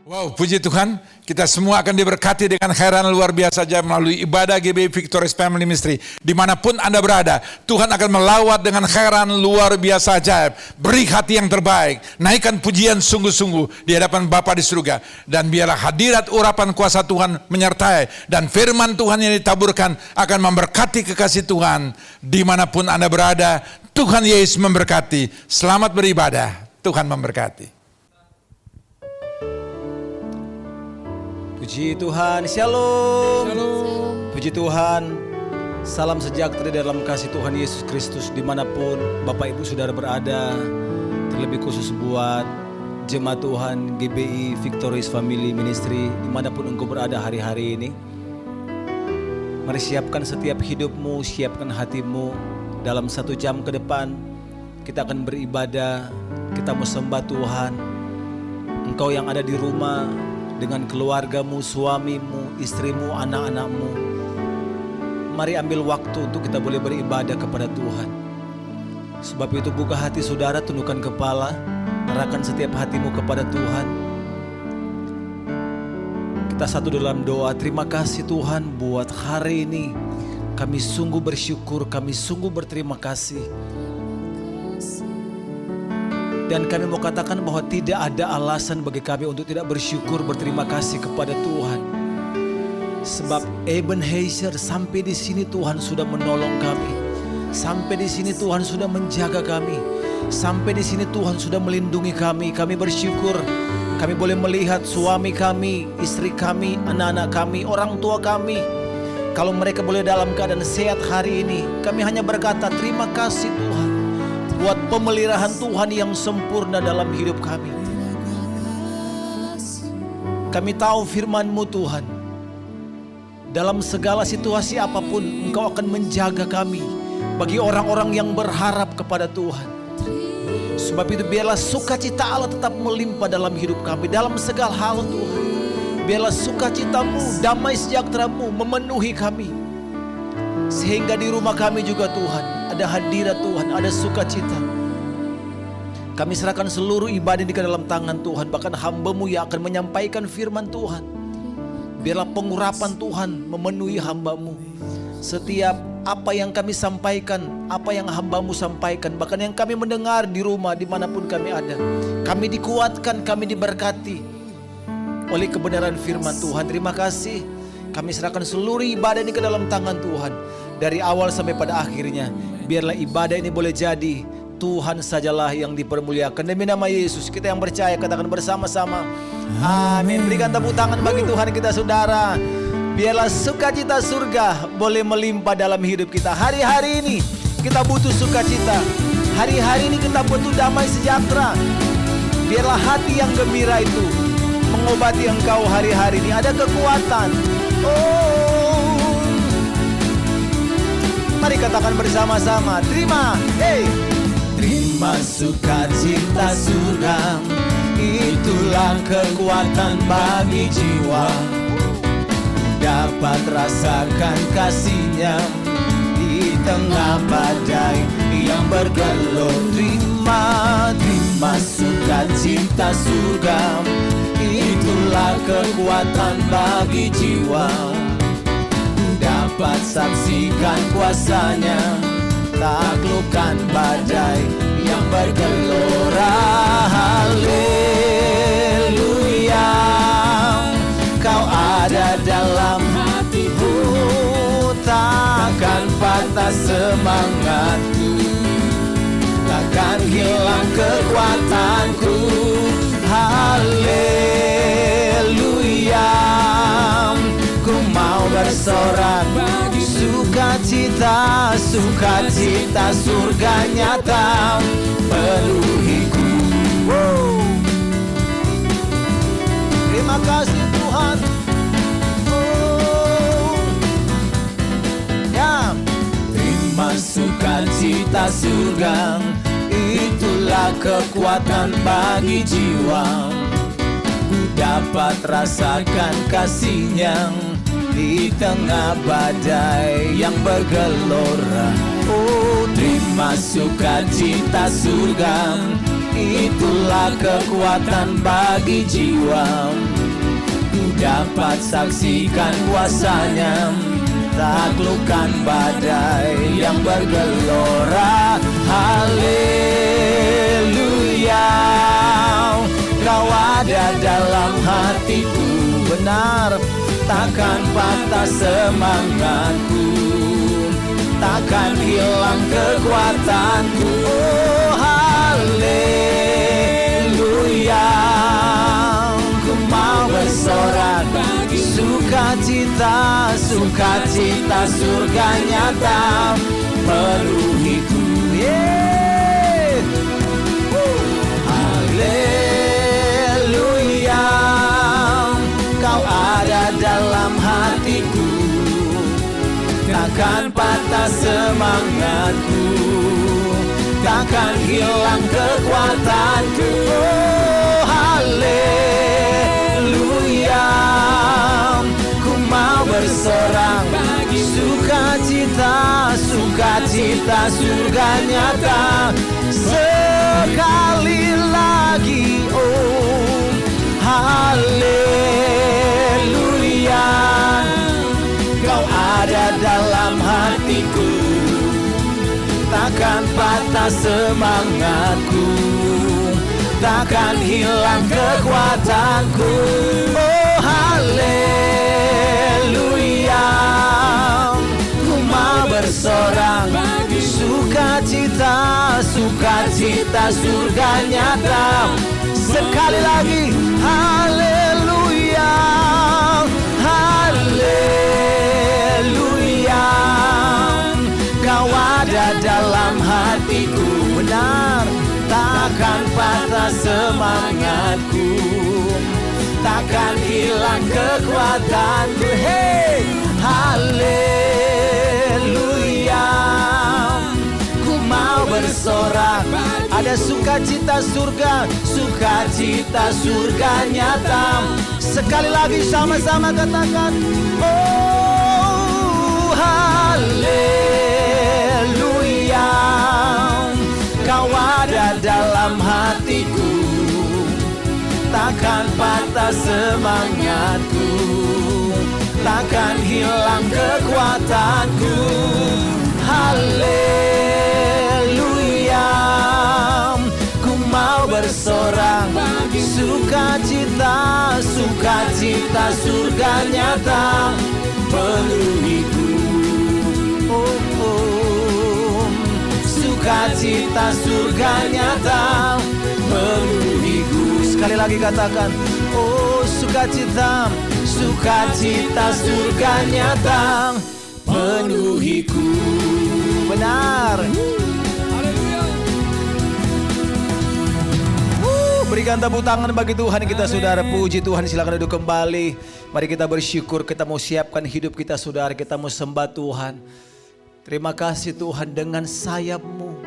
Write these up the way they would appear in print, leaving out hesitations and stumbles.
Wow, puji Tuhan, kita semua akan diberkati dengan khairan luar biasa aja melalui ibadah GBI Victorious Family Ministry. Dimanapun Anda berada, Tuhan akan melawat dengan khairan luar biasa ajaib. Beri hati yang terbaik, naikkan pujian sungguh-sungguh di hadapan Bapa di surga. Dan biarlah hadirat urapan kuasa Tuhan menyertai. Dan firman Tuhan yang ditaburkan akan memberkati kekasih Tuhan. Dimanapun Anda berada, Tuhan Yesus memberkati. Selamat beribadah, Tuhan memberkati. Puji Tuhan, shalom. Shalom. Puji Tuhan, salam sejahtera dalam kasih Tuhan Yesus Kristus dimanapun Bapak Ibu Saudara berada. Terlebih khusus buat jemaat Tuhan GBI Victorious Family Ministry dimanapun engkau berada hari-hari ini. Mari siapkan setiap hidupmu, siapkan hatimu. Dalam 1 jam ke depan kita akan beribadah, kita mau sembah Tuhan. Engkau yang ada di rumah dengan keluargamu, suamimu, istrimu, anak-anakmu, mari ambil waktu untuk kita boleh beribadah kepada Tuhan. Sebab itu buka hati saudara, tundukkan kepala, arahkan setiap hatimu kepada Tuhan. Kita satu dalam doa. Terima kasih Tuhan buat hari ini. Kami sungguh bersyukur, kami sungguh berterima kasih. Dan kami mau katakan bahwa tidak ada alasan bagi kami untuk tidak bersyukur, berterima kasih kepada Tuhan. Sebab Ebenezer, sampai di sini Tuhan sudah menolong kami. Sampai di sini Tuhan sudah menjaga kami. Sampai di sini Tuhan sudah melindungi kami. Kami bersyukur. Kami boleh melihat suami kami, istri kami, anak-anak kami, orang tua kami. Kalau mereka boleh dalam keadaan sehat hari ini, kami hanya berkata terima kasih Tuhan. Buat pemeliharaan Tuhan yang sempurna dalam hidup kami. Kami tahu firman-Mu Tuhan. Dalam segala situasi apapun Engkau akan menjaga kami. Bagi orang-orang yang berharap kepada Tuhan. Sebab itu biarlah sukacita Allah tetap melimpah dalam hidup kami. Dalam segala hal Tuhan. Biarlah sukacita-Mu, damai sejahtera-Mu memenuhi kami. Sehingga di rumah kami juga Tuhan ada hadirat Tuhan, ada sukacita. Kami serahkan seluruh ibadah ini ke dalam tangan Tuhan. Bahkan hamba-Mu yang akan menyampaikan firman Tuhan. Biarlah pengurapan Tuhan memenuhi hamba-Mu. Setiap apa yang kami sampaikan, apa yang hamba-Mu sampaikan, bahkan yang kami mendengar di rumah dimanapun kami ada, kami dikuatkan, kami diberkati oleh kebenaran firman Tuhan. Terima kasih. Kami serahkan seluruh ibadah ini ke dalam tangan Tuhan. Dari awal sampai pada akhirnya. Biarlah ibadah ini boleh jadi Tuhan sajalah yang dipermuliakan. Demi nama Yesus kita yang percaya katakan bersama-sama amin. Berikan tepuk tangan bagi Tuhan kita saudara. Biarlah sukacita surga boleh melimpah dalam hidup kita. Hari-hari ini kita butuh sukacita. Hari-hari ini kita butuh damai sejahtera. Biarlah hati yang gembira itu mengobati engkau hari-hari ini. Ada kekuatan. Mari katakan bersama-sama. Terima. Terima sukacita surga. Itulah kekuatan bagi jiwa. Dapat rasakan kasih-Nya di tengah badai yang bergelut. Terima sukacita surga. Itulah kekuatan bagi jiwa. Dapat saksikan kuasa-Nya, taklukkan badai yang bergelora. Haleluya, Kau ada dalam hatiku, takkan patah semangatku, takkan hilang kekuatanku. Haleluya, ku mau bersorak bagi sukacita, sukacita surga nyata penuhiku. Terima kasih Tuhan. Terima sukacita surga. Itulah kekuatan bagi jiwa. Ku dapat rasakan kasih-Nya di tengah badai yang bergelora. Terima sukacita surga. Itulah kekuatan bagi jiwa. dapat saksikan kuasa-Nya, taklukkan badai yang bergelora. Haleluya, Kau ada dalam hatiku, benar, takkan patah semangatku, takkan hilang kekuatanku. Oh haleluya, ku mau bersorak bagi sukacita, sukacita surga nyata menuhiku. Haleluya, Kau ada dalam hatiku, takkan patah semangatku, takkan hilang kekuatanku. Oh haleluya, ku mau bersorak bagi sukacita, sukacita surga nyata sekali lagi. Oh haleluya, Kau ada dalam hatiku, takkan patah semangatku, takkan hilang kekuatanku. Oh haleluya, ku mau bersorak bagi sukacita, sukacita surga nyata sekali lagi. Haleluya, haleluya, Kau ada dalam hatiku, benar, takkan patah semangatku, takkan hilang kekuatanku. Hey, haleluya, ku mau bersorak, ada sukacita surga, sukacita surga nyata sekali lagi. Sama-sama katakan, oh haleluya, Kau ada dalam hatiku, takkan patah semangatku, takkan hilang kekuatanku. Haleluya, ku mau bersorak bagi sukacita, sukacita surga nyata menuhiku. Oh, oh, sukacita surga nyata menuhiku. Sekali lagi katakan, oh sukacita, sukacita surga nyata menuhiku. Benar. Berikan tepuk tangan bagi Tuhan kita, saudara. Puji Tuhan, silakan duduk kembali. Mari kita bersyukur, kita mau siapkan hidup kita, saudara. Kita mau sembah Tuhan. Terima kasih Tuhan, dengan sayap-Mu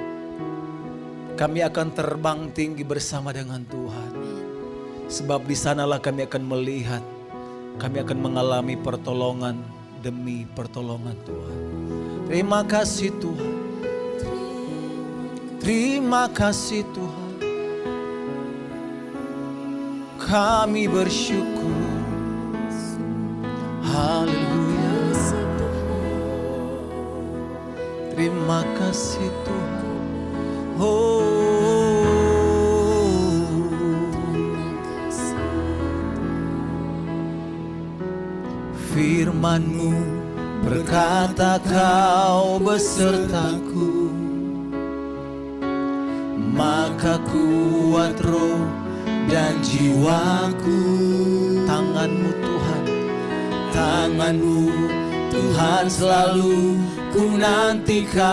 kami akan terbang tinggi bersama dengan Tuhan. Sebab di sanalah kami akan melihat, kami akan mengalami pertolongan demi pertolongan Tuhan. Terima kasih Tuhan. Terima kasih Tuhan. Kami bersyukur. Haleluya. Terima kasih Tuhan. Firman-Mu berkata, Kau besertaku, maka kuat roh dan jiwaku. Tangan-Mu Tuhan, tangan-Mu Tuhan selalu ku nantikan.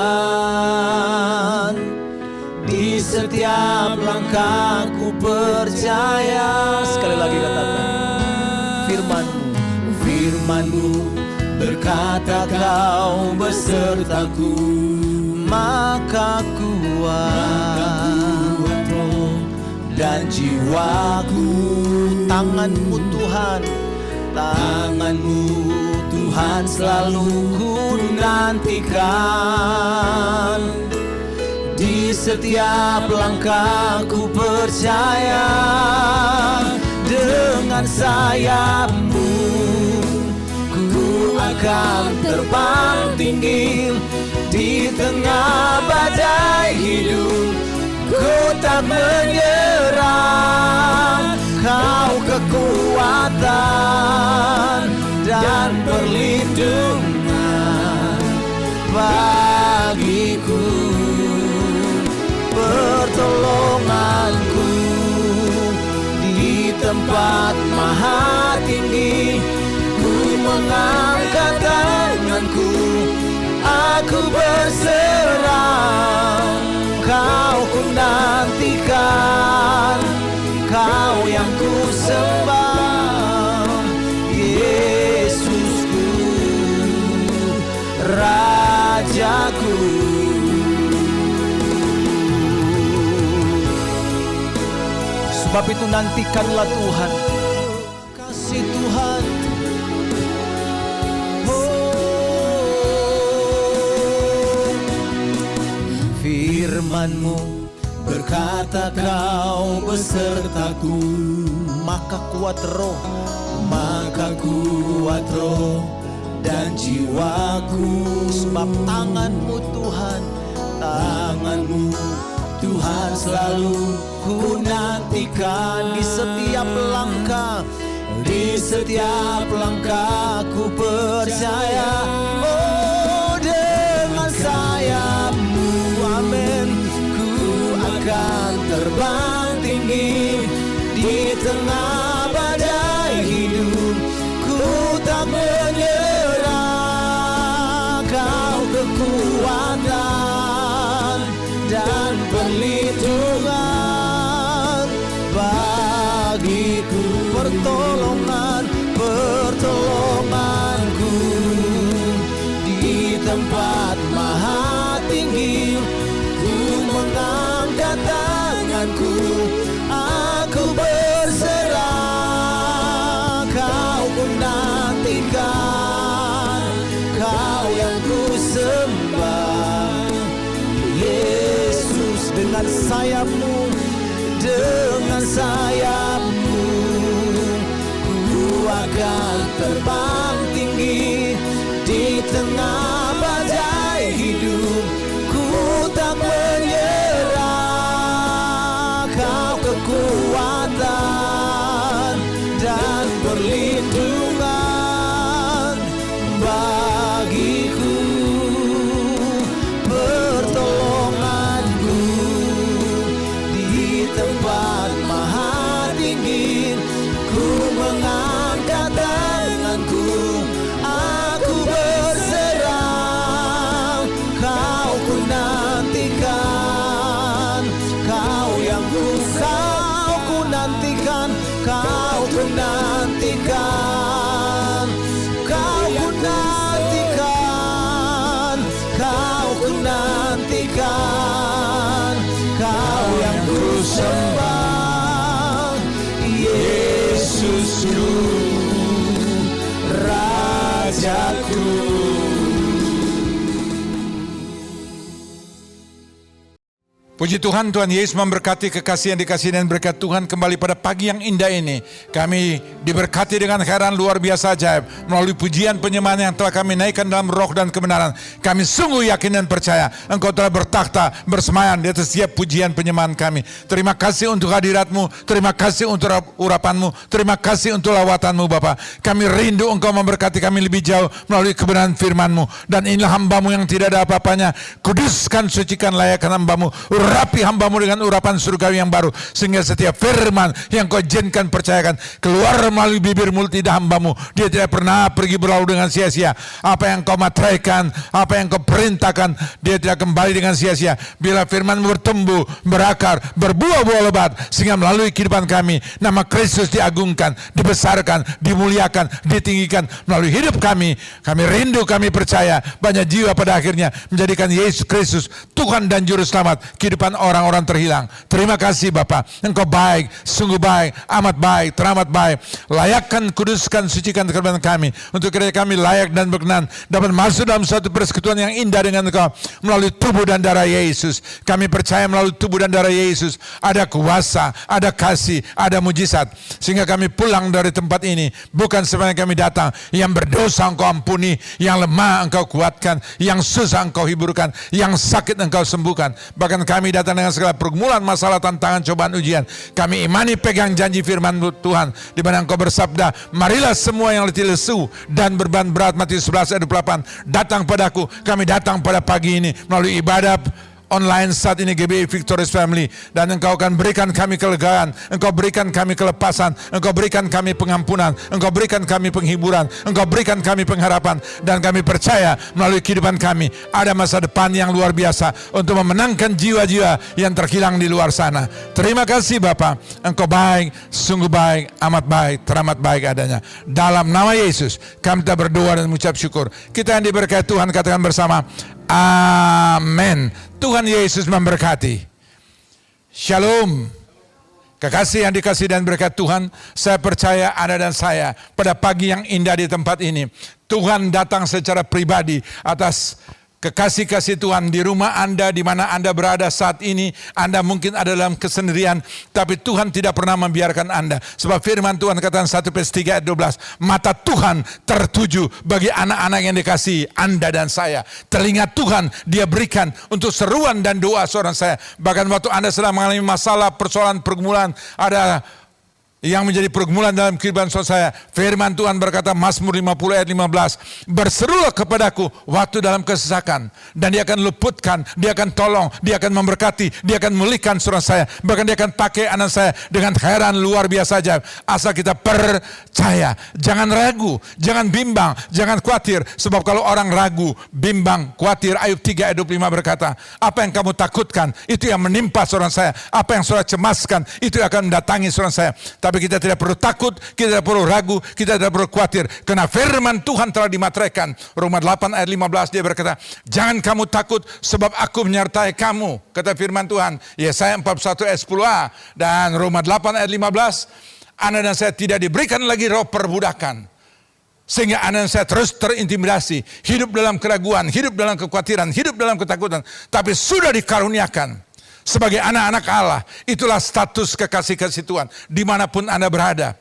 Di setiap langkahku percaya. Sekali lagi katakan, firman-Mu, firman-Mu berkata, Kau besertaku, maka kuat roh dan jiwaku. Tangan-Mu Tuhan, tangan-Mu Tuhan selalu ku nantikan. Di setiap langkahku percaya, dengan dengan sayap-Mu ku akan terbang tinggi di tengah badai hidup. Ku tak menyerah, Kau kekuatan dan perlindungan bagiku, pertolonganku di tempat maha tinggi. Ku mengangkat tanganku, aku berserah. Kau ku nantikan, Kau yang ku sembah, Yesusku, Rajaku. Sebab itu nantikanlah Tuhan, kasih Tuhan. Firman-Mu berkata Kau besertaku, maka kuat roh dan jiwaku. Sebab tangan-Mu Tuhan, tangan-Mu Tuhan selalu ku nantikan. Di setiap langkah, di setiap langkah ku percaya. Oh, dengan sayap-Mu, amin, ku akan terbang tinggi di tengah badai hidup. Ku tak menyerah, Kau kekuatan dan perlindungan bagiku, pertolonganku di tempat maha tinggi. Ku mengangkat tanganku, aku berserah. Kau ku nantikan, Kau yang ku sembah, Yesus. Dengan sayap-Mu, dengan sayap-Mu ku akan terbang tinggi di tengah badai hidup. Ku tak menyerah, Kau kekuatan dan perlindungan bagiku, pertolonganku di tempat maha tinggi. Ku mengangkat tanganku, aku berserah. Kau ku nantikan, Kau yang ku nantikan, Kau ku nantikan, Kau ku nantikan, Kau ku nantikan, Kau yang ku sembah, Yesusku, Rajaku. Puji Tuhan, Tuhan Yesus memberkati kekasih yang dikasihi dan berkat Tuhan. Kembali pada pagi yang indah ini, kami diberkati dengan khairan luar biasa ajaib. Melalui pujian penyembahan yang telah kami naikkan dalam roh dan kebenaran, kami sungguh yakin dan percaya Engkau telah bertakhta bersemayam di atas setiap pujian penyembahan kami. Terima kasih untuk hadirat-Mu, terima kasih untuk urapan-Mu, terima kasih untuk lawatan-Mu Bapa. Kami rindu Engkau memberkati kami lebih jauh melalui kebenaran firman-Mu. Dan inilah hamba-Mu yang tidak ada apa-apanya. Kuduskan, sucikan, layakkan hamba-Mu. Urapi hamba-Mu dengan urapan surgawi yang baru, sehingga setiap firman yang Kau izinkan percayakan keluar melalui bibir mulut lidah hamba-Mu, dia tidak pernah pergi berlalu dengan sia-sia. Apa yang Kau materaikan, apa yang Kau perintahkan, dia tidak kembali dengan sia-sia. Bila firman-Mu bertumbuh, berakar, berbuah-buah lebat, sehingga melalui kehidupan kami nama Kristus diagungkan, dibesarkan, dimuliakan, ditinggikan melalui hidup kami. Kami rindu, kami percaya banyak jiwa pada akhirnya menjadikan Yesus Kristus Tuhan dan Juru Selamat kehidupan kehidupan orang-orang terhilang. Terima kasih Bapa, Engkau baik, sungguh baik, amat baik, teramat baik. Layakkan, kuduskan, sucikan kehidupan kami, untuk kiranya kami layak dan berkenan dapat masuk dalam suatu persekutuan yang indah dengan Engkau melalui tubuh dan darah Yesus. Kami percaya melalui tubuh dan darah Yesus ada kuasa, ada kasih, ada mujizat, sehingga kami pulang dari tempat ini bukan sebenarnya kami datang. Yang berdosa Engkau ampuni, yang lemah Engkau kuatkan, yang susah Engkau hiburkan, yang sakit Engkau sembuhkan. Bahkan kami datang dengan segala pergumulan, masalah, tantangan, cobaan, ujian. Kami imani pegang janji firman Tuhan, di mana Engkau bersabda, marilah semua yang letih lesu dan beban berat, Matius 11 ayat 28, datang padaku. Kami datang pada pagi ini melalui ibadah online saat ini GBI Victorious Family, dan Engkau akan berikan kami kelegaan, Engkau berikan kami kelepasan, Engkau berikan kami pengampunan, Engkau berikan kami penghiburan, Engkau berikan kami pengharapan, dan kami percaya melalui kehidupan kami ada masa depan yang luar biasa untuk memenangkan jiwa-jiwa yang terhilang di luar sana. Terima kasih Bapa, Engkau baik, sungguh baik, amat baik, teramat baik adanya. Dalam nama Yesus kami telah berdoa dan mengucap syukur. Kita yang diberkati Tuhan katakan bersama, amin. Tuhan Yesus memberkati. Shalom. Kekasih yang dikasih dan berkat Tuhan, saya percaya Anda dan saya pada pagi yang indah di tempat ini, Tuhan datang secara pribadi atas kekasih-kasih Tuhan di rumah Anda, di mana Anda berada saat ini. Anda mungkin ada dalam kesendirian, tapi Tuhan tidak pernah membiarkan Anda. Sebab firman Tuhan katakan 1 Petrus 3 ayat 12, mata Tuhan tertuju bagi anak-anak yang dikasihi Anda dan saya. Telinga Tuhan Dia berikan untuk seruan dan doa seorang saya. Bahkan waktu Anda sedang mengalami masalah, persoalan, pergumulan, ada yang menjadi pergumulan dalam kehidupan saya, firman Tuhan berkata, Mazmur 50 ayat 15, berserulah kepadaku waktu dalam kesesakan, dan Dia akan luputkan, Dia akan tolong, Dia akan memberkati, Dia akan memulihkan saudara saya, bahkan Dia akan pakai anak saya dengan heran luar biasa aja. Asal kita percaya, jangan ragu, jangan bimbang, jangan khawatir. Sebab kalau orang ragu, bimbang, khawatir, Ayub 3 ayat 25 berkata, apa yang kamu takutkan itu yang menimpa saudara saya, apa yang saudara cemaskan itu yang akan mendatangi saudara saya. Tapi kita tidak perlu takut, kita tidak perlu ragu, kita tidak perlu khawatir, karena firman Tuhan telah dimateraikan. Roma 8 ayat 15 dia berkata, jangan kamu takut sebab aku menyertai kamu, kata firman Tuhan. Yesaya 41 ayat 10a dan Roma 8 ayat 15, Anda dan saya tidak diberikan lagi roh perbudakan, sehingga Anda dan saya terus terintimidasi, hidup dalam keraguan, hidup dalam kekhawatiran, hidup dalam ketakutan, tapi sudah dikaruniakan sebagai anak-anak Allah. Itulah status kekasih-kasih Tuhan dimanapun Anda berada.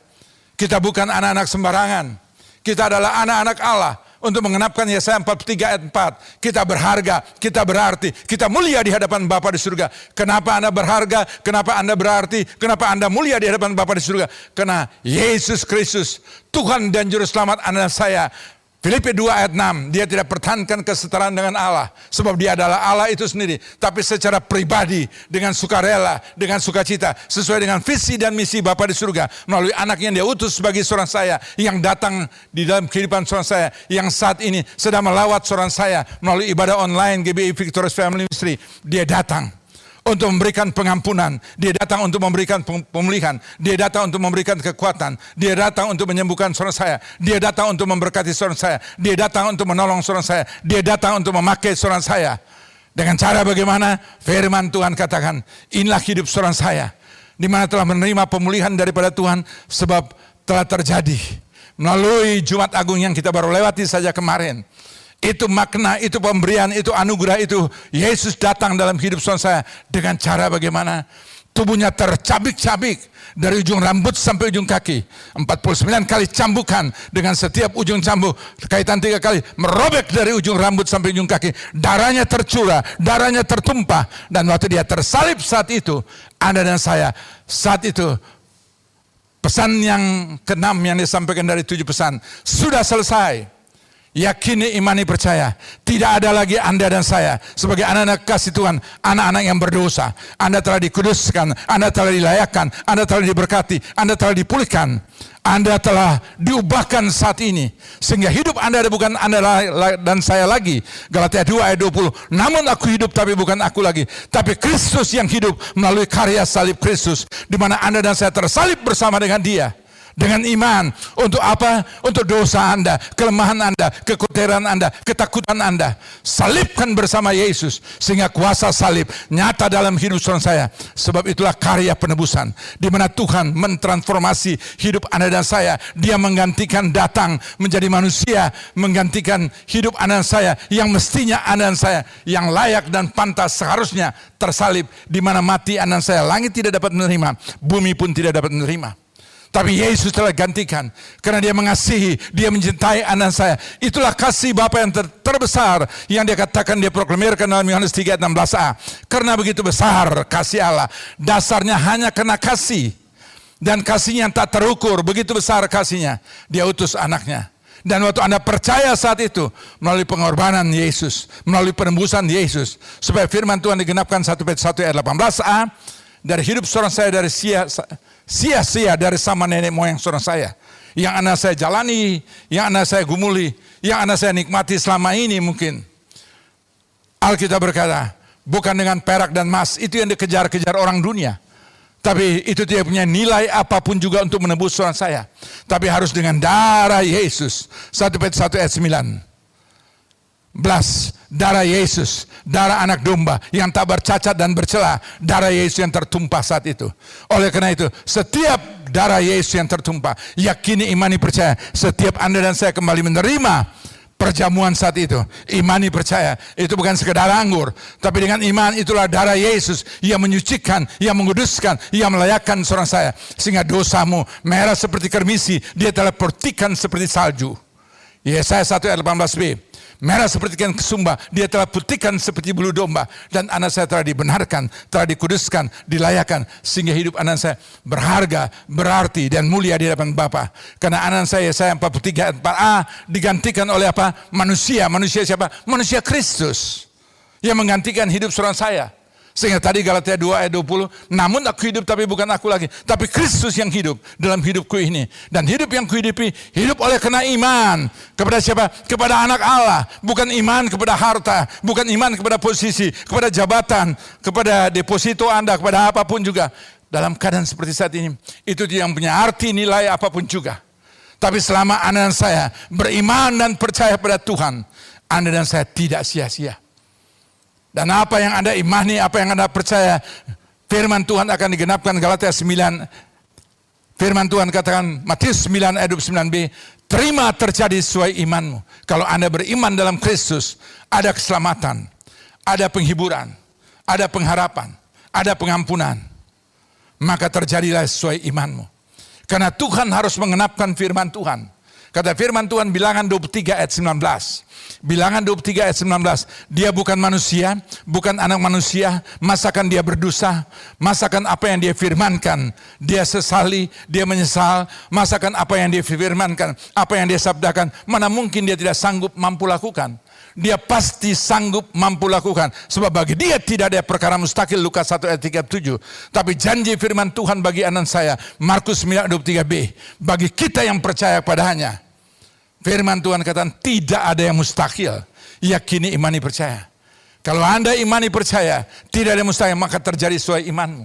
Kita bukan anak-anak sembarangan, kita adalah anak-anak Allah. Untuk mengenapkan Yesaya 43 ayat 4, kita berharga, kita berarti, kita mulia di hadapan Bapa di surga. Kenapa Anda berharga? Kenapa Anda berarti? Kenapa Anda mulia di hadapan Bapa di surga? Karena Yesus Kristus, Tuhan dan Juru Selamat Anda dan saya. Filipi 2 ayat 6, Dia tidak pertahankan kesetaraan dengan Allah, sebab Dia adalah Allah itu sendiri, tapi secara pribadi, dengan sukarela, dengan sukacita, sesuai dengan visi dan misi Bapa di surga, melalui anak yang Dia utus sebagai seorang saya, yang datang di dalam kehidupan seorang saya, yang saat ini sedang melawat seorang saya, melalui ibadah online GBI Victorious Family Ministry. Dia datang untuk memberikan pengampunan, Dia datang untuk memberikan pemulihan, Dia datang untuk memberikan kekuatan, Dia datang untuk menyembuhkan saudara saya, Dia datang untuk memberkati saudara saya, Dia datang untuk menolong saudara saya, Dia datang untuk memakai saudara saya. Dengan cara bagaimana? Firman Tuhan katakan, inilah hidup saudara saya, di mana telah menerima pemulihan daripada Tuhan, sebab telah terjadi melalui Jumat Agung yang kita baru lewati saja kemarin. Itu makna, itu pemberian, itu anugerah, itu Yesus datang dalam hidup saya dengan cara bagaimana? Tubuhnya tercabik-cabik dari ujung rambut sampai ujung kaki. 49 kali cambukan, dengan setiap ujung cambuk kaitan 3 kali merobek dari ujung rambut sampai ujung kaki. Darahnya tercurah, darahnya tertumpah. Dan waktu Dia tersalib saat itu, Anda dan saya saat itu, pesan yang ke-6 yang disampaikan dari 7 pesan, sudah selesai. Yakini, imani, percaya. Tidak ada lagi Anda dan saya sebagai anak-anak kasih Tuhan, anak-anak yang berdosa. Anda telah dikuduskan, Anda telah dilayakkan, Anda telah diberkati, Anda telah dipulihkan, Anda telah diubahkan saat ini. Sehingga hidup Anda bukan Anda dan saya lagi. Galatia 2 ayat 20. Namun aku hidup, tapi bukan aku lagi, tapi Kristus yang hidup melalui karya salib Kristus, di mana Anda dan saya tersalib bersama dengan Dia. Dengan iman, untuk apa? Untuk dosa Anda, kelemahan Anda, kekhawatiran Anda, ketakutan Anda. Salibkan bersama Yesus, sehingga kuasa salib nyata dalam hidup saudara saya. Sebab itulah karya penebusan, di mana Tuhan mentransformasi hidup Anda dan saya. Dia menggantikan datang menjadi manusia, menggantikan hidup Anda dan saya, yang mestinya Anda dan saya, yang layak dan pantas seharusnya tersalib, di mana mati Anda dan saya. Langit tidak dapat menerima, bumi pun tidak dapat menerima. Tapi Yesus telah gantikan, karena dia mengasihi, dia mencintai Anda dan saya. Itulah kasih Bapa yang terbesar, yang dia katakan, dia proklamirkan dalam Yohanes 3 ayat 16a. Karena begitu besar kasih Allah, dasarnya hanya karena kasih. Dan kasihnya yang tak terukur, begitu besar kasihnya, dia utus anaknya. Dan waktu Anda percaya saat itu, melalui pengorbanan Yesus, melalui penembusan Yesus, supaya firman Tuhan digenapkan 1 Petrus 1 ayat 18a, dari hidup seorang saya dari sia-sia dari sama nenek moyang saudara saya, yang anak saya jalani, yang anak saya gumuli, yang anak saya nikmati selama ini mungkin. Alkitab berkata, bukan dengan perak dan emas, itu yang dikejar-kejar orang dunia. Tapi itu tidak punya nilai apapun juga untuk menebus saudara saya. Tapi harus dengan darah Yesus. 1 Petrus 1 ayat 9. Darah Yesus, darah anak domba yang tak bercacat dan bercela, darah Yesus yang tertumpah saat itu. Oleh karena itu, setiap darah Yesus yang tertumpah, yakini, imani, percaya. Setiap Anda dan saya kembali menerima perjamuan saat itu, imani, percaya. Itu bukan sekedar anggur, tapi dengan iman itulah darah Yesus yang menyucikan, yang menguduskan, yang melayakkan seorang saya. Sehingga dosamu merah seperti kermisi, dia telah putihkan seperti salju. Yesaya 1 ayat 18b. Merah seperti ikan kesumba, dia telah putihkan seperti bulu domba. Dan anak saya telah dibenarkan, telah dikuduskan, dilayakkan, sehingga hidup anak saya berharga, berarti, dan mulia di hadapan Bapa. Karena anak saya 43 ayat 4a digantikan oleh apa? Manusia. Manusia siapa? Manusia Kristus, yang menggantikan hidup seorang saya. Sehingga tadi Galatia 2 ayat 20, namun aku hidup tapi bukan aku lagi, tapi Kristus yang hidup dalam hidupku ini. Dan hidup yang kuhidupi, hidup oleh karena iman. Kepada siapa? Kepada anak Allah. Bukan iman kepada harta, bukan iman kepada posisi, kepada jabatan, kepada deposito Anda, kepada apapun juga. Dalam keadaan seperti saat ini, itu yang punya arti nilai apapun juga. Tapi selama Anda dan saya beriman dan percaya pada Tuhan, Anda dan saya tidak sia-sia. Dan apa yang Anda imani, apa yang Anda percaya, firman Tuhan akan digenapkan. Galatia 9, firman Tuhan katakan, Matius 9 ayat 29b, terima terjadi sesuai imanmu. Kalau Anda beriman dalam Kristus, ada keselamatan, ada penghiburan, ada pengharapan, ada pengampunan. Maka terjadilah sesuai imanmu. Karena Tuhan harus mengenapkan firman Tuhan. Kata firman Tuhan Bilangan 23 ayat 19. Bilangan 23 ayat 19. Dia bukan manusia, bukan anak manusia. Masakan dia berdosa? Masakan apa yang dia firmankan dia sesali, dia menyesal? Masakan apa yang dia firmankan, apa yang dia sabdakan, mana mungkin dia tidak sanggup mampu lakukan? Dia pasti sanggup mampu lakukan. Sebab bagi dia tidak ada perkara mustahil, Lukas 1 ayat 37. Tapi janji firman Tuhan bagi anak saya, Markus 9 ayat 23b. Bagi kita yang percaya padanya, firman Tuhan katakan tidak ada yang mustahil. Yakini, imani, percaya. Kalau Anda imani, percaya, tidak ada yang mustahil, maka terjadi sesuai imanmu.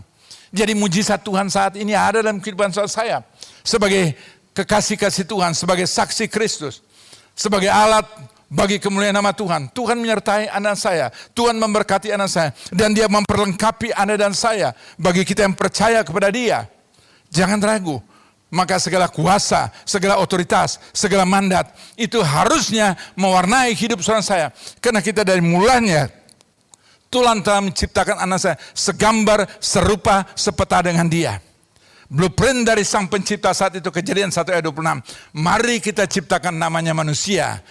Jadi mujizat Tuhan saat ini ada dalam kehidupan saya. Sebagai kekasih-kasih Tuhan, sebagai saksi Kristus, sebagai alat bagi kemuliaan nama Tuhan. Tuhan menyertai anak saya, Tuhan memberkati anak saya, dan dia memperlengkapi Anda dan saya. Bagi kita yang percaya kepada dia, jangan ragu. Maka segala kuasa, segala otoritas, segala mandat, itu harusnya mewarnai hidup seorang saya. Karena kita dari mulanya, Tuhan telah menciptakan anak saya segambar, serupa, sepeta dengan dia. Blueprint dari sang pencipta saat itu, Kejadian 1 ayat 26. Mari kita ciptakan namanya manusia.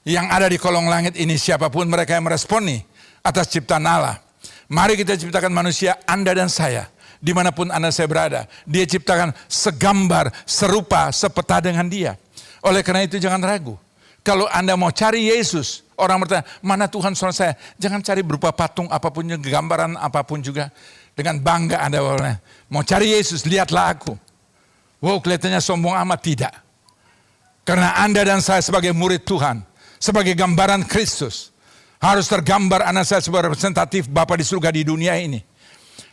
Yang ada di kolong langit ini, siapapun mereka yang meresponi atas ciptaan Allah. Mari kita ciptakan manusia, Anda dan saya, dimanapun Anda saya berada. Dia ciptakan segambar, serupa, sepeta dengan dia. Oleh karena itu jangan ragu. Kalau Anda mau cari Yesus, orang bertanya, mana Tuhan saudara saya? Jangan cari berupa patung apapun, gambaran apapun juga. Dengan bangga Anda mau cari Yesus, lihatlah aku. Wow, kelihatannya sombong amat. Tidak. Karena Anda dan saya sebagai murid Tuhan, sebagai gambaran Kristus, harus tergambar anak saya sebagai representatif Bapa di surga di dunia ini.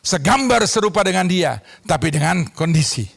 Segambar serupa dengan dia, tapi dengan kondisi.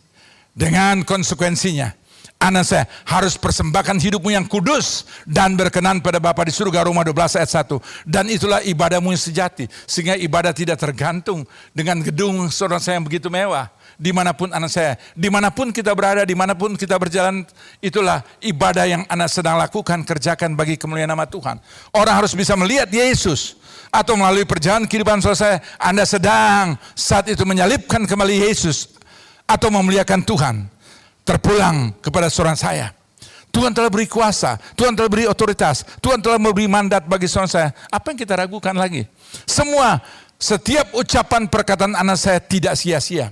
Dengan konsekuensinya, anak saya harus persembahkan hidupmu yang kudus dan berkenan pada Bapa di surga, Roma 12 ayat 1. Dan itulah ibadahmu yang sejati. Sehingga ibadah tidak tergantung dengan gedung saudara saya yang begitu mewah. Dimanapun anak saya, dimanapun kita berada, dimanapun kita berjalan, itulah ibadah yang anak sedang lakukan, kerjakan bagi kemuliaan nama Tuhan. Orang harus bisa melihat Yesus. Atau melalui perjalanan kehidupan saudara saya, Anda sedang saat itu menyalibkan kembali Yesus. Atau memuliakan Tuhan. Terpulang kepada saudara saya. Tuhan telah beri kuasa, Tuhan telah beri otoritas, Tuhan telah memberi mandat bagi saudara saya. Apa yang kita ragukan lagi? Setiap ucapan perkataan anak saya tidak sia-sia.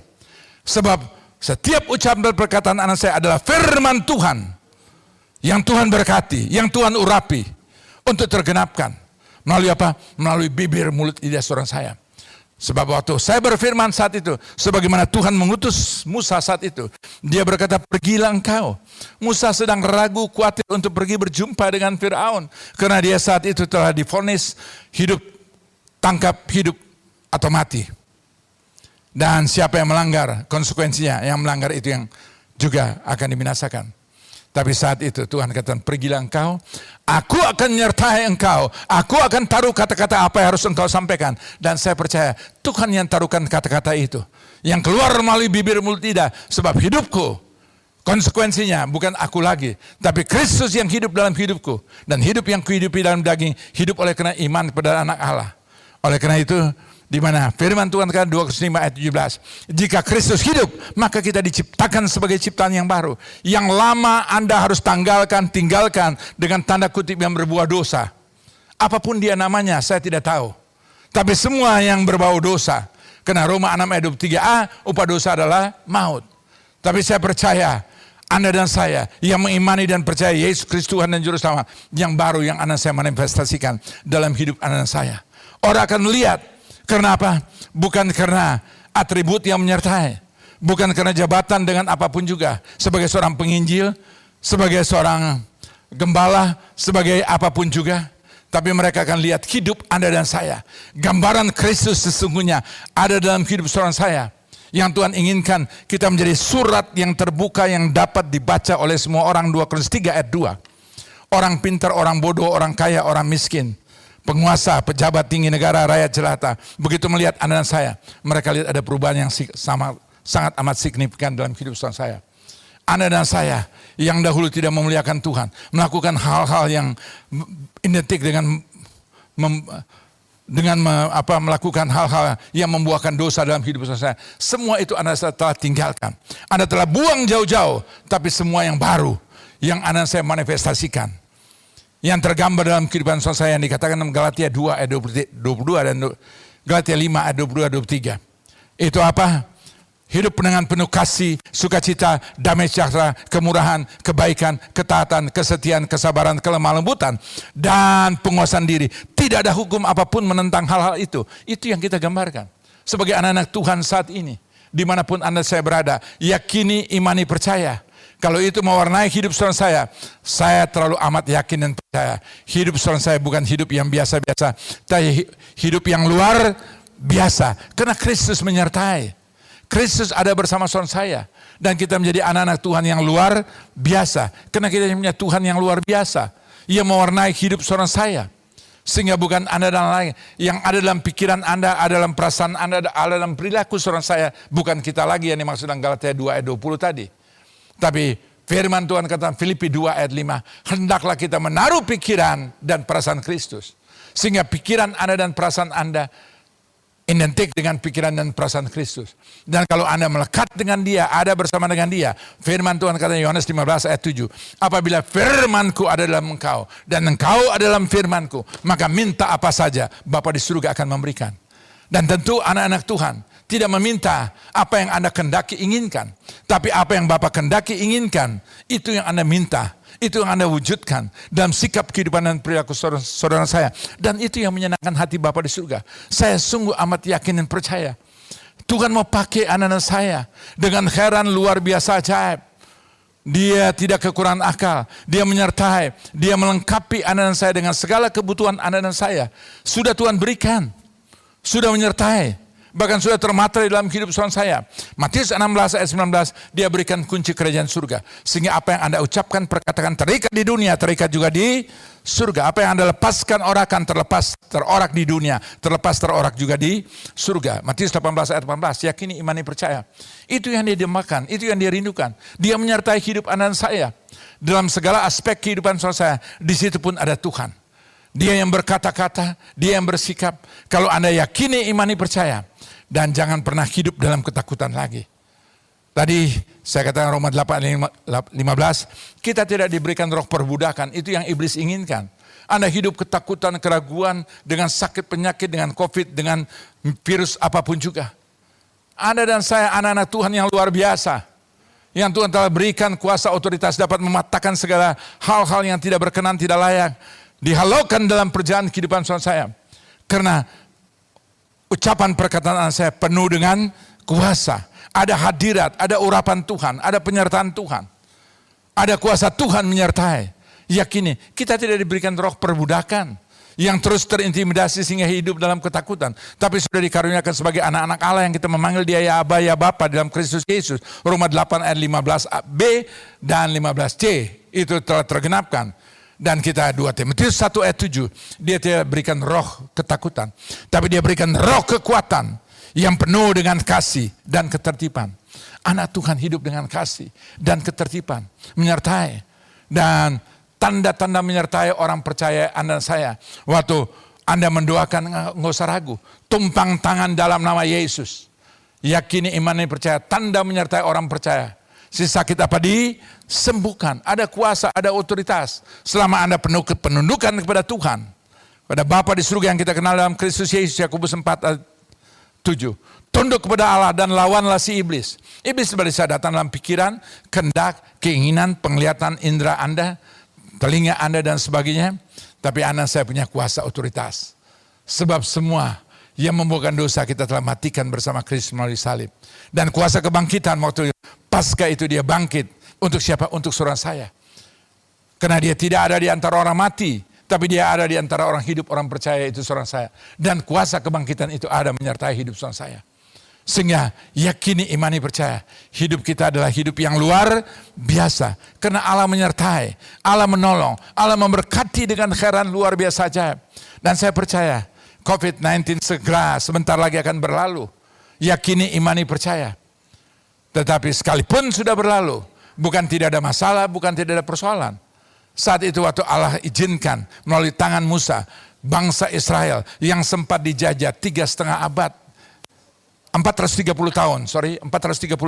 Sebab setiap ucapan perkataan anak saya adalah firman Tuhan. Yang Tuhan berkati, yang Tuhan urapi. Untuk tergenapkan. Melalui apa? Melalui bibir, mulut, lidah saudara saya. Sebab waktu saya berfirman saat itu, sebagaimana Tuhan mengutus Musa saat itu, dia berkata, pergilah engkau. Musa sedang ragu, khawatir untuk pergi berjumpa dengan Firaun, karena dia saat itu telah divonis hidup, tangkap hidup atau mati. Dan siapa yang melanggar, konsekuensinya yang melanggar itu yang juga akan dibinasakan. Tapi saat itu Tuhan katakan, pergilah engkau, aku akan menyertai engkau, aku akan taruh kata-kata apa yang harus engkau sampaikan. Dan saya percaya Tuhan yang taruhkan kata-kata itu, yang keluar melalui bibir mulut lidah. Sebab hidupku, konsekuensinya bukan aku lagi, tapi Kristus yang hidup dalam hidupku. Dan hidup yang kuhidupi dalam daging, hidup oleh karena iman kepada anak Allah. Oleh karena itu, di mana firman Tuhan kan 2 Korintus 5 ayat 17. Jika Kristus hidup, maka kita diciptakan sebagai ciptaan yang baru. Yang lama Anda harus tinggalkan dengan tanda kutip yang berbuah dosa. Apapun dia namanya, saya tidak tahu. Tapi semua yang berbau dosa. Karena Roma 6 ayat 23a, upah dosa adalah maut. Tapi saya percaya, Anda dan saya yang mengimani dan percaya Yesus Kristus Tuhan dan Juru Selamat, yang baru yang Anda saya manifestasikan dalam hidup Anda dan saya. Orang akan melihat. Karena apa? Bukan karena atribut yang menyertai. Bukan karena jabatan dengan apapun juga. Sebagai seorang penginjil, sebagai seorang gembala, sebagai apapun juga. Tapi mereka akan lihat hidup Anda dan saya. Gambaran Kristus sesungguhnya ada dalam hidup seorang saya. Yang Tuhan inginkan kita menjadi surat yang terbuka yang dapat dibaca oleh semua orang. 2 Korintus 3 ayat 2. Orang pintar, orang bodoh, orang kaya, orang miskin. Penguasa, pejabat tinggi negara, rakyat jelata. Begitu melihat Anda dan saya, mereka lihat ada perubahan yang sangat amat signifikan dalam hidup saya. Anda dan saya yang dahulu tidak memuliakan Tuhan, melakukan hal-hal yang identik dengan melakukan hal-hal yang membuahkan dosa dalam hidup saya. Semua itu Anda telah tinggalkan. Anda telah buang jauh-jauh, tapi semua yang baru yang Anda saya manifestasikan. Yang tergambar dalam kehidupan saya yang dikatakan dalam Galatia 2 ayat 22 dan Galatia 5 ayat 22-23. Itu apa? Hidup dengan penuh kasih, sukacita, damai sejahtera, kemurahan, kebaikan, ketaatan, kesetiaan, kesabaran, kelemah lembutan, dan penguasaan diri. Tidak ada hukum apapun menentang hal-hal itu. Itu yang kita gambarkan. Sebagai anak-anak Tuhan saat ini, dimanapun Anda saya berada, yakini, imani, percaya. Kalau itu mewarnai hidup saudara saya terlalu amat yakin dan percaya. Hidup saudara saya bukan hidup yang biasa-biasa, tapi hidup yang luar biasa. Karena Kristus menyertai. Kristus ada bersama saudara saya. Dan kita menjadi anak-anak Tuhan yang luar biasa. Karena kita punya Tuhan yang luar biasa. Ia mewarnai hidup saudara saya. Sehingga bukan Anda dan lain. Yang ada dalam pikiran Anda, ada dalam perasaan Anda, ada dalam perilaku saudara saya. Bukan kita lagi yang dimaksud dalam Galatia 2 ayat 20 tadi. Tapi firman Tuhan kata Filipi 2 ayat 5. Hendaklah kita menaruh pikiran dan perasaan Kristus. Sehingga pikiran Anda dan perasaan Anda identik dengan pikiran dan perasaan Kristus. Dan kalau Anda melekat dengan dia, ada bersama dengan dia. Firman Tuhan kata Yohanes 15 ayat 7. Apabila firmanku ada dalam engkau dan engkau ada dalam firmanku, maka minta apa saja Bapa di surga akan memberikan. Dan tentu anak-anak Tuhan tidak meminta apa yang Anda kendaki inginkan. Tapi apa yang Bapa kendaki inginkan, itu yang Anda minta. Itu yang Anda wujudkan dalam sikap kehidupan dan perilaku saudara saya. Dan itu yang menyenangkan hati Bapa di surga. Saya sungguh amat yakin dan percaya. Tuhan mau pakai anak-anak saya dengan heran luar biasa ajaib. Dia tidak kekurangan akal. Dia menyertai. Dia melengkapi anak-anak saya dengan segala kebutuhan anak-anak saya. Sudah Tuhan berikan. Sudah menyertai. Bahkan sudah termaterai dalam hidup saudara saya. Matius 16 ayat 19, dia berikan kunci kerajaan surga. Sehingga apa yang Anda ucapkan, perkatakan terikat di dunia, terikat juga di surga. Apa yang Anda lepaskan orakan, terlepas, terorak di dunia, terlepas, terorak juga di surga. Matius 18 ayat 18, yakini, imani, percaya. Itu yang dia dimakan, itu yang dia rindukan. Dia menyertai hidup Anda dan saya. Dalam segala aspek kehidupan saudara saya, di situ pun ada Tuhan. Dia yang berkata-kata, dia yang bersikap. Kalau Anda yakini, imani, percaya. Dan jangan pernah hidup dalam ketakutan lagi. Tadi saya katakan Roma 8:15, kita tidak diberikan roh perbudakan, itu yang iblis inginkan. Anda hidup ketakutan, keraguan, dengan sakit penyakit, dengan COVID, dengan virus apapun juga. Anda dan saya anak-anak Tuhan yang luar biasa. Yang Tuhan telah berikan kuasa otoritas dapat mematahkan segala hal-hal yang tidak berkenan, tidak layak. Dihalaukan dalam perjalanan kehidupan saya. Karena ucapan perkataan saya penuh dengan kuasa. Ada hadirat, ada urapan Tuhan, ada penyertaan Tuhan. Ada kuasa Tuhan menyertai. Yakini, kita tidak diberikan roh perbudakan. Yang terus terintimidasi sehingga hidup dalam ketakutan. Tapi sudah dikaruniakan sebagai anak-anak Allah yang kita memanggil dia ya Aba, ya Bapa dalam Kristus Yesus. Roma 8 ayat 15b dan 15c. Itu telah tergenapkan. Dan kita 2 Timotius 1 ayat 7. Dia tidak berikan roh ketakutan. Tapi dia berikan roh kekuatan. Yang penuh dengan kasih dan ketertiban. Anak Tuhan hidup dengan kasih dan ketertiban. Menyertai. Dan tanda-tanda menyertai orang percaya Anda dan saya. Waktu Anda mendoakan, nggak usah ragu. Tumpang tangan dalam nama Yesus. Yakini, imani, percaya. Tanda menyertai orang percaya. Si sakit apa disembuhkan. Ada kuasa, ada otoritas. Selama Anda penuh penundukan kepada Tuhan. Pada Bapa di surga yang kita kenal dalam Kristus Yesus. Yakobus 4 ayat 7. Tunduk kepada Allah dan lawanlah si iblis. Iblis bisa datang dalam pikiran, kehendak, keinginan, penglihatan indera Anda, telinga Anda dan sebagainya. Tapi Anda saya punya kuasa otoritas. Sebab semua yang membuahkan dosa kita telah matikan bersama Kristus melalui salib. Dan kuasa kebangkitan waktu pasca itu dia bangkit. Untuk siapa? Untuk saudara saya. Karena dia tidak ada di antara orang mati. Tapi dia ada di antara orang hidup, orang percaya, itu saudara saya. Dan kuasa kebangkitan itu ada menyertai hidup saudara saya. Sehingga yakini, imani, percaya. Hidup kita adalah hidup yang luar biasa. Karena Allah menyertai, Allah menolong, Allah memberkati dengan khairan luar biasa ajaib. Dan saya percaya COVID-19 segera sebentar lagi akan berlalu. Yakini, imani, percaya. Tetapi sekalipun sudah berlalu, bukan tidak ada masalah, bukan tidak ada persoalan. Saat itu waktu Allah izinkan melalui tangan Musa, bangsa Israel yang sempat dijajah 3,5 abad, 430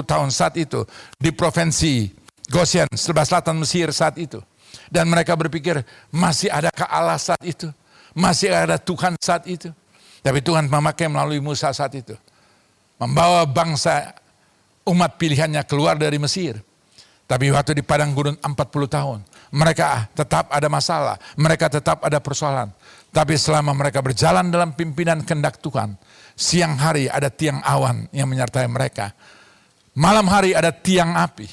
tahun saat itu di provinsi Goshen, sebelah selatan Mesir saat itu. Dan mereka berpikir, masih adakah Allah saat itu? Masih ada Tuhan saat itu? Tapi Tuhan memakai melalui Musa saat itu. Membawa bangsa umat pilihannya keluar dari Mesir. Tapi waktu di padang gurun 40 tahun, mereka tetap ada masalah, mereka tetap ada persoalan. Tapi selama mereka berjalan dalam pimpinan kehendak Tuhan, siang hari ada tiang awan yang menyertai mereka. Malam hari ada tiang api.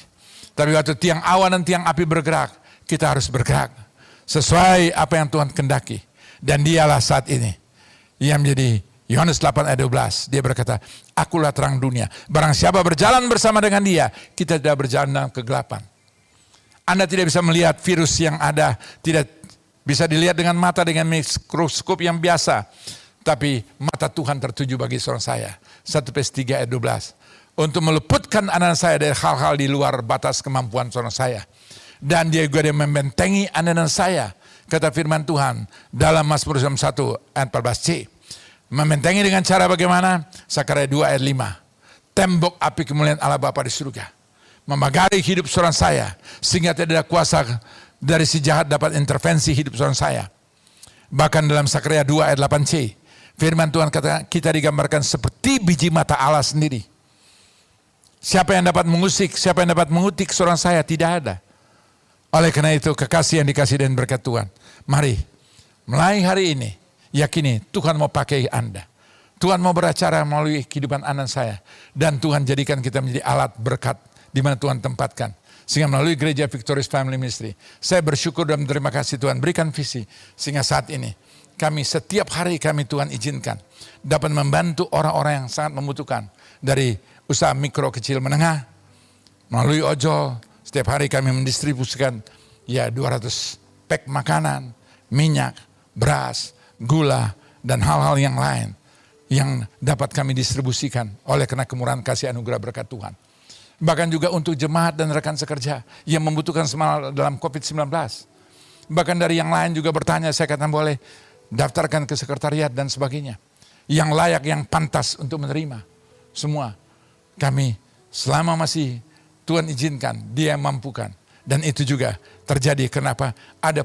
Tapi waktu tiang awan dan tiang api bergerak, kita harus bergerak sesuai apa yang Tuhan kehendaki. Dan dialah saat ini yang menjadi Yohanes 8 ayat 12, dia berkata, akulah terang dunia. Barang siapa berjalan bersama dengan dia, kita tidak berjalan dalam kegelapan. Anda tidak bisa melihat virus yang ada, tidak bisa dilihat dengan mata, dengan mikroskop yang biasa. Tapi mata Tuhan tertuju bagi seorang saya. 1 Petrus 3 ayat 12. Untuk meluputkan anak saya dari hal-hal di luar batas kemampuan seorang saya. Dan dia juga membentengi anak saya. Kata firman Tuhan dalam Mazmur 1 ayat 14c. Membentengi dengan cara bagaimana? Sakarya 2 ayat 5. Tembok api kemuliaan Allah Bapa di surga. Memagari hidup seorang saya. Sehingga tidak ada kuasa dari si jahat dapat intervensi hidup seorang saya. Bahkan dalam Sakarya 2 ayat 8c. Firman Tuhan kata kita digambarkan seperti biji mata Allah sendiri. Siapa yang dapat mengusik, siapa yang dapat mengutik seorang saya? Tidak ada. Oleh karena itu kekasih yang dikasih dan berkat Tuhan. Mari mulai hari ini. Yakini Tuhan mau pakai Anda. Tuhan mau beracara melalui kehidupan Anda saya. Dan Tuhan jadikan kita menjadi alat berkat di mana Tuhan tempatkan. Sehingga melalui gereja Victorious Family Ministry. Saya bersyukur dan terima kasih Tuhan berikan visi. Sehingga saat ini kami setiap hari kami Tuhan izinkan dapat membantu orang-orang yang sangat membutuhkan. Dari usaha mikro, kecil, menengah, melalui ojol, setiap hari kami mendistribusikan 200 pack makanan, minyak, beras, gula, dan hal-hal yang lain yang dapat kami distribusikan oleh karena kemurahan kasih anugerah berkat Tuhan. Bahkan juga untuk jemaat dan rekan sekerja yang membutuhkan semangat dalam COVID-19. Bahkan dari yang lain juga bertanya, saya katakan boleh daftarkan ke sekretariat dan sebagainya. Yang layak, yang pantas untuk menerima. Semua kami selama masih Tuhan izinkan, Dia mampukan. Dan itu juga terjadi kenapa ada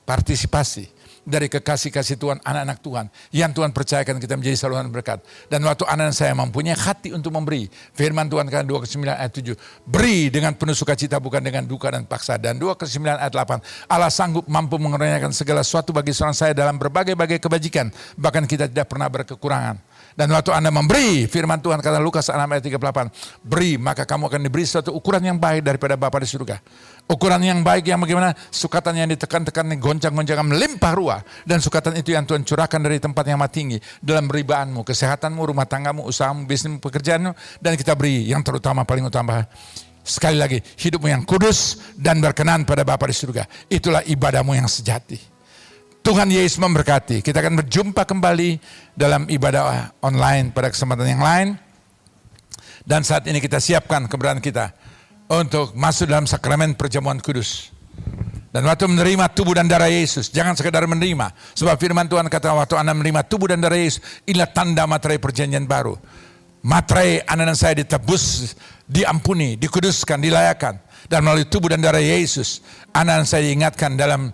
partisipasi dari kekasih-kasih Tuhan, anak-anak Tuhan. Yang Tuhan percayakan kita menjadi saluran berkat. Dan waktu anak saya mempunyai hati untuk memberi. Firman Tuhan kan 2:9 ayat 7. Beri dengan penuh sukacita bukan dengan duka dan paksa. Dan 2:9 ayat 8. Allah sanggup mampu mengerjakan segala sesuatu bagi seorang saya dalam berbagai-bagai kebajikan. Bahkan kita tidak pernah berkekurangan. Dan waktu Anda memberi, firman Tuhan kata Lukas 6 ayat 38. Beri maka kamu akan diberi suatu ukuran yang baik daripada Bapa di surga. Ukuran yang baik yang bagaimana? Sukatan yang ditekan-tekan, goncang-goncangan melimpah ruah. Dan sukatan itu yang Tuhan curahkan dari tempat yang amat tinggi. Dalam beribaanmu, kesehatanmu, rumah tanggamu, usahamu, bisnismu, pekerjaanmu. Dan kita beri yang terutama, paling utama. Sekali lagi, hidupmu yang kudus dan berkenan pada Bapa di surga. Itulah ibadahmu yang sejati. Tuhan Yesus memberkati. Kita akan berjumpa kembali dalam ibadah online pada kesempatan yang lain. Dan saat ini kita siapkan keberadaan kita untuk masuk dalam sakramen perjamuan kudus. Dan waktu menerima tubuh dan darah Yesus, jangan sekadar menerima. Sebab firman Tuhan kata waktu Anda menerima tubuh dan darah Yesus, inilah tanda materai perjanjian baru. Materai Anda dan saya ditebus, diampuni, dikuduskan, dilayakan. Dan melalui tubuh dan darah Yesus, Anda dan saya diingatkan dalam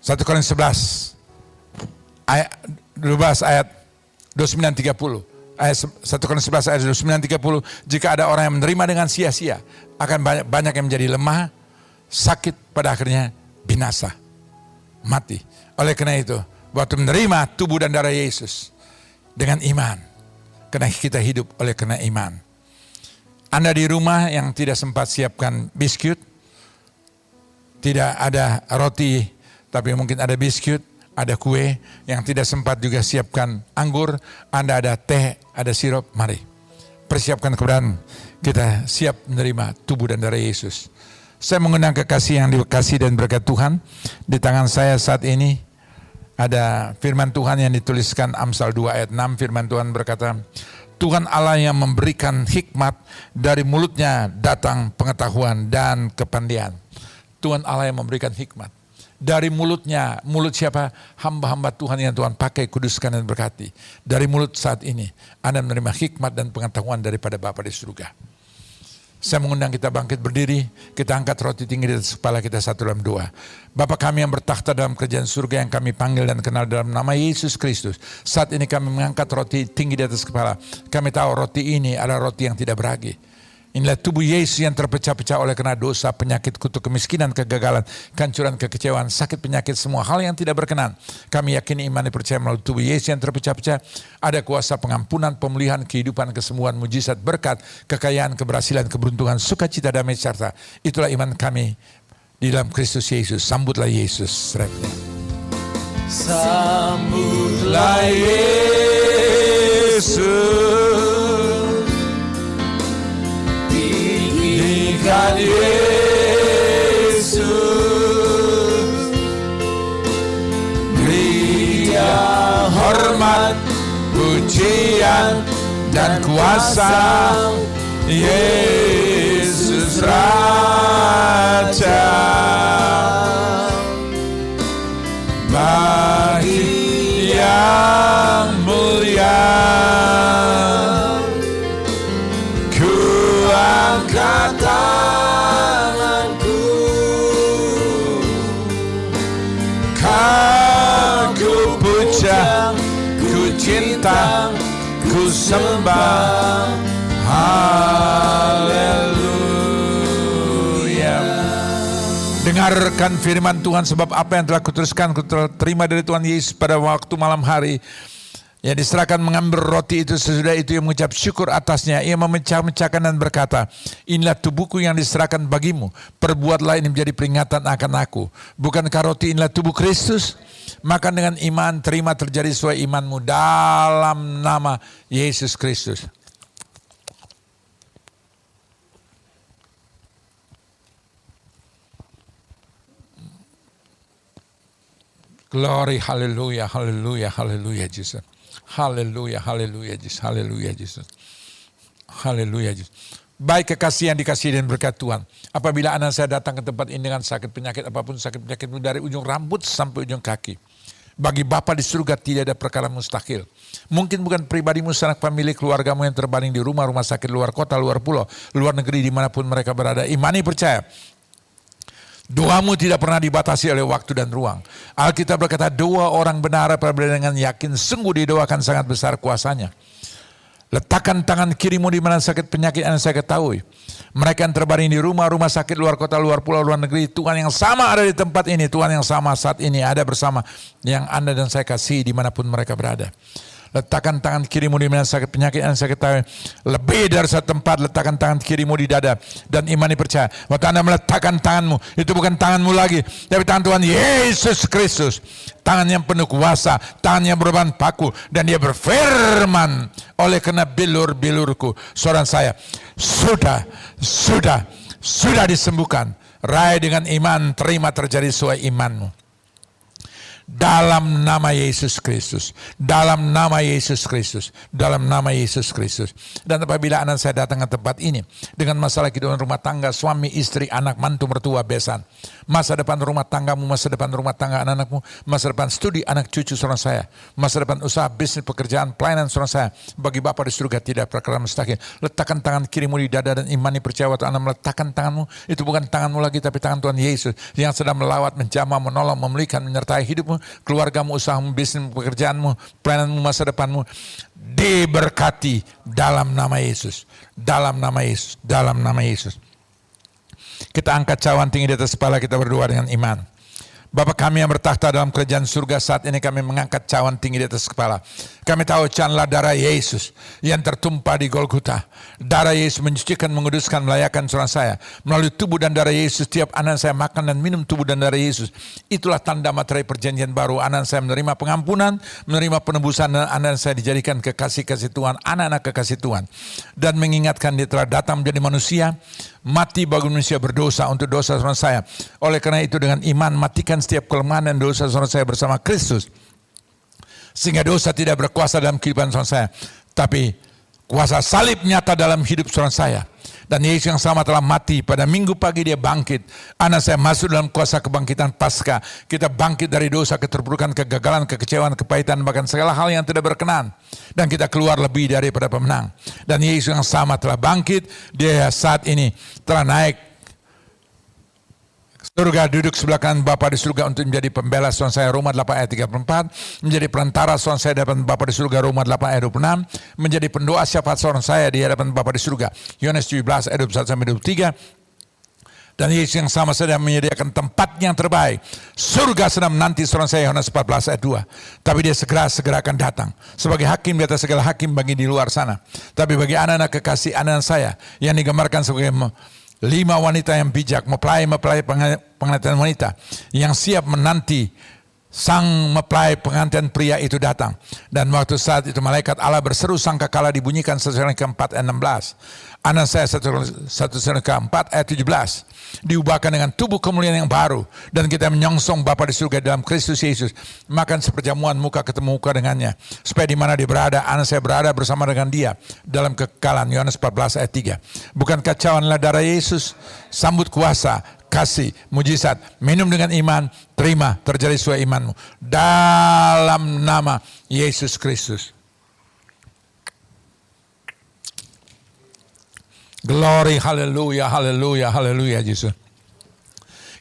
1 Korintus 11 ayat 12 ayat 29-30. Ayat 1 Korintus 11 ayat 29-30. Jika ada orang yang menerima dengan sia-sia, akan banyak yang menjadi lemah, sakit, pada akhirnya binasa, mati. Oleh karena itu, waktu menerima tubuh dan darah Yesus dengan iman, karena kita hidup oleh karena iman. Anda di rumah yang tidak sempat siapkan biskuit, tidak ada roti, tapi mungkin ada biskuit, ada kue, yang tidak sempat juga siapkan anggur, Anda ada teh, ada sirup, mari. Persiapkan keberadaan kita siap menerima tubuh dan darah Yesus. Saya mengundang kekasih yang dikasihi dan berkat Tuhan. Di tangan saya saat ini ada firman Tuhan yang dituliskan Amsal 2 ayat 6. Firman Tuhan berkata, Tuhan Allah yang memberikan hikmat, dari mulutnya datang pengetahuan dan kepandaian. Tuhan Allah yang memberikan hikmat. Dari mulutnya, mulut siapa? Hamba-hamba Tuhan yang Tuhan pakai, kuduskan dan berkati. Dari mulut saat ini, Anda menerima hikmat dan pengetahuan daripada Bapa di surga. Saya mengundang kita bangkit berdiri, kita angkat roti tinggi di atas kepala kita satu dalam doa. Bapa kami yang bertakhta dalam kerajaan surga yang kami panggil dan kenal dalam nama Yesus Kristus. Saat ini kami mengangkat roti tinggi di atas kepala. Kami tahu roti ini adalah roti yang tidak beragi. Inilah tubuh Yesus yang terpecah-pecah oleh karena dosa, penyakit, kutuk, kemiskinan, kegagalan, kehancuran, kekecewaan, sakit, penyakit, semua hal yang tidak berkenan. Kami yakini iman dipercaya melalui tubuh Yesus yang terpecah-pecah. Ada kuasa pengampunan, pemulihan, kehidupan, kesembuhan, mujizat, berkat, kekayaan, keberhasilan, keberuntungan, sukacita, damai, serta. Itulah iman kami di dalam Kristus Yesus. Sambutlah Yesus. Sambutlah Yesus. Tinggikan Yesus, beri Dia hormat, pujian dan kuasa. Yesus Raja, bagi yang mulia. Angkat tanganku, ku puja, ku cinta, ku sembah. Haleluya. Dengarkan firman Tuhan, sebab apa yang telah kuteruskan, ku terima dari Tuhan Yesus pada waktu malam hari. Ia diserahkan mengambil roti itu, sesudah itu ia mengucap syukur atasnya. Ia memecah-mecahkan dan berkata, inilah tubuhku yang diserahkan bagimu. Perbuatlah ini menjadi peringatan akan aku. Bukankah roti inilah tubuh Kristus? Makan dengan iman, terima terjadi sesuai imanmu dalam nama Yesus Kristus. Glory, haleluya, haleluya, haleluya, Jesus. Haleluya, haleluya, Jesus. Haleluya, Jesus. Haleluya, Jesus. Baik kekasih yang dikasihi dan berkat Tuhan. Apabila anak saya datang ke tempat ini dengan sakit penyakit apapun, sakit penyakitmu dari ujung rambut sampai ujung kaki. Bagi Bapa di surga tidak ada perkara mustahil. Mungkin bukan pribadimu, sanak famili, keluargamu yang terbaring di rumah sakit, luar kota, luar pulau, luar negeri, dimanapun mereka berada. Imani, percaya. Doamu tidak pernah dibatasi oleh waktu dan ruang. Alkitab berkata, doa orang benar apabila dengan yakin sungguh didoakan sangat besar kuasanya. Letakkan tangan kirimu di mana sakit penyakit yang saya ketahui. Mereka yang terbaring di rumah sakit, luar kota, luar pulau, luar negeri. Tuhan yang sama ada di tempat ini. Tuhan yang sama saat ini ada bersama yang Anda dan saya kasihi dimanapun mereka berada. Letakkan tangan kirimu di mana sakit penyakit yang saya ketahui. Lebih dari satu tempat, letakkan tangan kirimu di dada. Dan imani, percaya. Waktu Anda meletakkan tanganmu, itu bukan tanganmu lagi, tapi tangan Tuhan Yesus Kristus. Tangan yang penuh kuasa, tangan yang berban paku. Dan dia berfirman, oleh karena bilur-bilurku, saudara saya, sudah disembuhkan. Raih dengan iman, terima terjadi sesuai imanmu. Dalam nama Yesus Kristus, dalam nama Yesus Kristus, dalam nama Yesus Kristus. Dan apabila anak saya datang ke tempat ini dengan masalah kehidupan rumah tangga, suami, istri, anak, mantu, mertua, besan, masa depan rumah tanggamu, masa depan rumah tangga anak-anakmu, masa depan studi anak cucu saudara saya, masa depan usaha, bisnis, pekerjaan, pelayanan saudara saya, bagi Bapa di surga tidak perkara mustahil. Letakkan tangan kirimu di dada dan imani, percaya waktu Anda meletakkan tanganmu, itu bukan tanganmu lagi tapi tangan Tuhan Yesus yang sedang melawat, menjamah, menolong, memulihkan, menyertai hidupmu, keluargamu, usahamu, bisnis, pekerjaanmu, pelayananmu, masa depanmu diberkati dalam nama Yesus, dalam nama Yesus, dalam nama Yesus. Kita angkat cawan tinggi di atas kepala kita, berdoa dengan iman. Bapa kami yang bertakhta dalam kerajaan surga, saat ini kami mengangkat cawan tinggi di atas kepala. Kami tahu canlah darah Yesus yang tertumpah di Golgota. Darah Yesus menyucikan, menguduskan, melayakan saudara saya. Melalui tubuh dan darah Yesus, tiap anak saya makan dan minum tubuh dan darah Yesus. Itulah tanda materai perjanjian baru. Anak saya menerima pengampunan, menerima penebusan, dan anak saya dijadikan kekasih-kasih Tuhan, anak-anak kekasih Tuhan. Dan mengingatkan dia telah datang menjadi manusia, mati bagi manusia berdosa untuk dosa saudara saya. Oleh karena itu dengan iman matikan setiap kelemahan dan dosa saudara saya bersama Kristus. Sehingga dosa tidak berkuasa dalam kehidupan saudara saya. Tapi kuasa salib nyata dalam hidup saudara saya. Dan Yesus yang sama telah mati. Pada minggu pagi dia bangkit. Anak saya masuk dalam kuasa kebangkitan Paskah. Kita bangkit dari dosa, keterpurukan, kegagalan, kekecewaan, kepahitan, bahkan segala hal yang tidak berkenan. Dan kita keluar lebih daripada pemenang. Dan Yesus yang sama telah bangkit. Dia saat ini telah naik surga, duduk sebelah kanan Bapa di surga untuk menjadi pembela saudara saya. Roma 8 ayat 34. Menjadi perantara saudara saya di hadapan Bapa di surga. Roma 8 ayat 26. Menjadi pendoa syafaat saudara saya di hadapan Bapa di surga. Yohanes 17 ayat 21 sampai 23. Dan Yesus yang sama sedang menyediakan tempat yang terbaik. Surga sedang menanti saudara saya, Yohanes 14 ayat 2. Tapi dia segera akan datang. Sebagai hakim di atas segala hakim bagi di luar sana. Tapi bagi anak-anak kekasih anak saya yang digambarkan sebagai 5 wanita yang bijak, mempelai pengantin wanita yang siap menanti sang mempelai pengantin pria itu datang. Dan waktu saat itu malaikat Allah berseru sangkakala dibunyikan 1 Tesalonika 4 ayat 16. Anak saya 1 Tesalonika 4 ayat 17. Diubahkan dengan tubuh kemuliaan yang baru. Dan kita menyongsong Bapa di surga dalam Kristus Yesus. Makan seperjamuan muka ketemu muka dengannya. Supaya di mana dia berada, anak saya berada bersama dengan dia. Dalam kekekalan. Yohanes 14 ayat 3. Bukan kacauanlah darah Yesus. Sambut kuasa, kasih, mujizat. Minum dengan iman, terima, terjadi sesuai imanmu. Dalam nama Yesus Kristus. Glory, haleluya, haleluya, haleluya, Yesus.